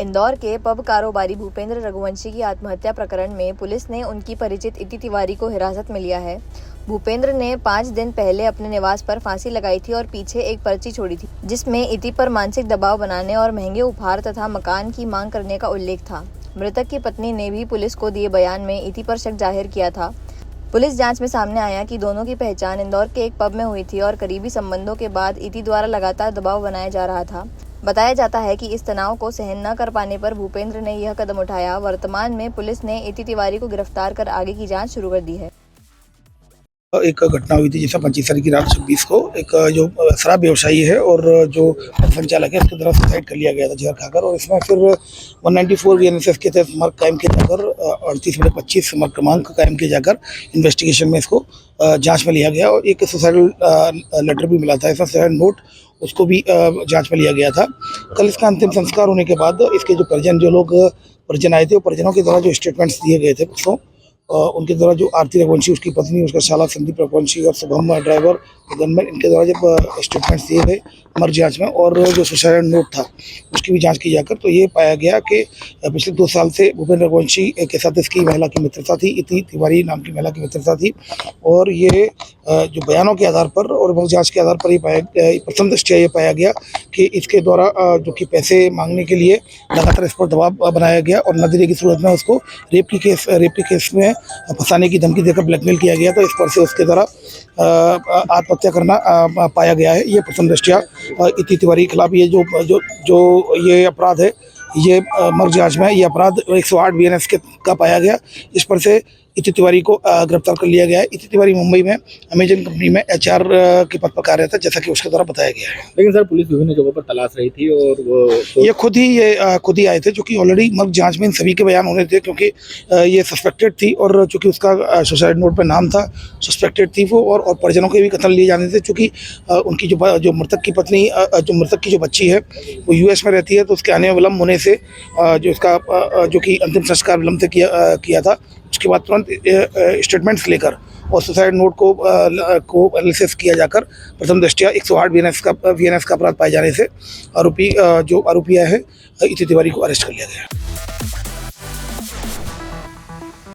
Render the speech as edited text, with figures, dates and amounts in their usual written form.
इंदौर के पब कारोबारी भूपेंद्र रघुवंशी की आत्महत्या प्रकरण में पुलिस ने उनकी परिचित इति तिवारी को हिरासत में लिया है। भूपेंद्र ने 5 दिन पहले अपने निवास पर फांसी लगाई थी और पीछे एक पर्ची छोड़ी थी, जिसमें इति पर मानसिक दबाव बनाने और महंगे उपहार तथा मकान की मांग करने का उल्लेख था। मृतक की पत्नी ने भी पुलिस को दिए बयान में इति पर शक जाहिर किया था। पुलिस जांच में सामने आया कि दोनों की पहचान इंदौर के एक पब में हुई थी और करीबी संबंधों के बाद इति द्वारा लगातार दबाव बनाया जा रहा था। बताया जाता है कि इस तनाव को सहन न कर पाने पर भूपेंद्र ने यह कदम उठाया। वर्तमान में पुलिस ने इति तिवारी को गिरफ्तार कर आगे की जांच शुरू कर दी है। एक घटना हुई थी जिसमें 25 तारीख की रात 26 को एक जो शराब व्यवसायी है और जो संचालक है उसके द्वारा सुसाइड कर लिया गया था जहर खाकर, और इसमें फिर 194 बीएनएसएफ के तहत मार्क कायम किया जाकर 38/25 मार्क क्रमांक कायम किया जाकर इन्वेस्टिगेशन में इसको जांच में लिया गया और एक सुसाइडल लेटर भी मिला था, ऐसा सुसाइड नोट उसको भी जांच में लिया गया था। कल इसका अंतिम संस्कार होने के बाद इसके जो परिजन आए थे, वो परिजनों के द्वारा जो स्टेटमेंट्स दिए गए थे उसको उनके द्वारा जो आरती रघुवंशी, उसकी पत्नी, उसका साला संदीप रघुवंशी और शुभम ड्राइवर गनमैन, इनके द्वारा जब स्टेटमेंट्स दिए गए मर्ग जांच में और जो सुसाइड नोट था उसकी भी जांच की जाकर तो ये पाया गया कि पिछले 2 साल से भूपेंद्र रघुवंशी के साथ इसकी महिला की मित्रता थी, इति तिवारी नाम की महिला की मित्रता थी। और ये जो बयानों के आधार पर और मर्ग जांच के आधार पर ये प्रथम दृष्टया ये पाया गया कि इसके द्वारा जो कि पैसे मांगने के लिए लगातार इस पर दबाव बनाया गया और न देने की सूरत में उसको रेप के केस में फंसाने की धमकी देकर ब्लैकमेल किया गया। तो इस पर से उसके द्वारा आत्महत्या करना पाया गया है। ये प्रथम दृष्टया इति तिवारी के खिलाफ ये जो ये अपराध है, ये मर्ग जांच में ये अपराध 108 बीएनएस का पाया गया। इस पर से इति तिवारी को गिरफ्तार कर लिया गया है। इति तिवारी मुंबई में अमेजन कंपनी में एचआर के पद पर कार्यरत है, जैसा कि उसके द्वारा बताया गया है। लेकिन सर, पुलिस विभिन्न जगहों पर तलाश रही थी और वो ये खुद ही आए थे, जो कि ऑलरेडी मर्ग जांच में इन सभी के बयान होने थे, क्योंकि ये सस्पेक्टेड थी और चूँकि उसका सुसाइड नोट पर नाम था, सस्पेक्टेड थी वो, और परिजनों के भी कथन लिए जाने थे। चूँकि उनकी जो मृतक की पत्नी, जो मृतक की जो बच्ची है वो यूएस में रहती है, तो उसके आने में विलम्ब होने से जो कि अंतिम संस्कार विलम्ब से किया था, उसके बाद तुरंत स्टेटमेंट्स लेकर और सुसाइड नोट को एनालिसिस किया जाकर प्रथम दृष्टया 108 बीएनएस का अपराध पाए जाने से आरोपिया है इति तिवारी को अरेस्ट कर लिया गया।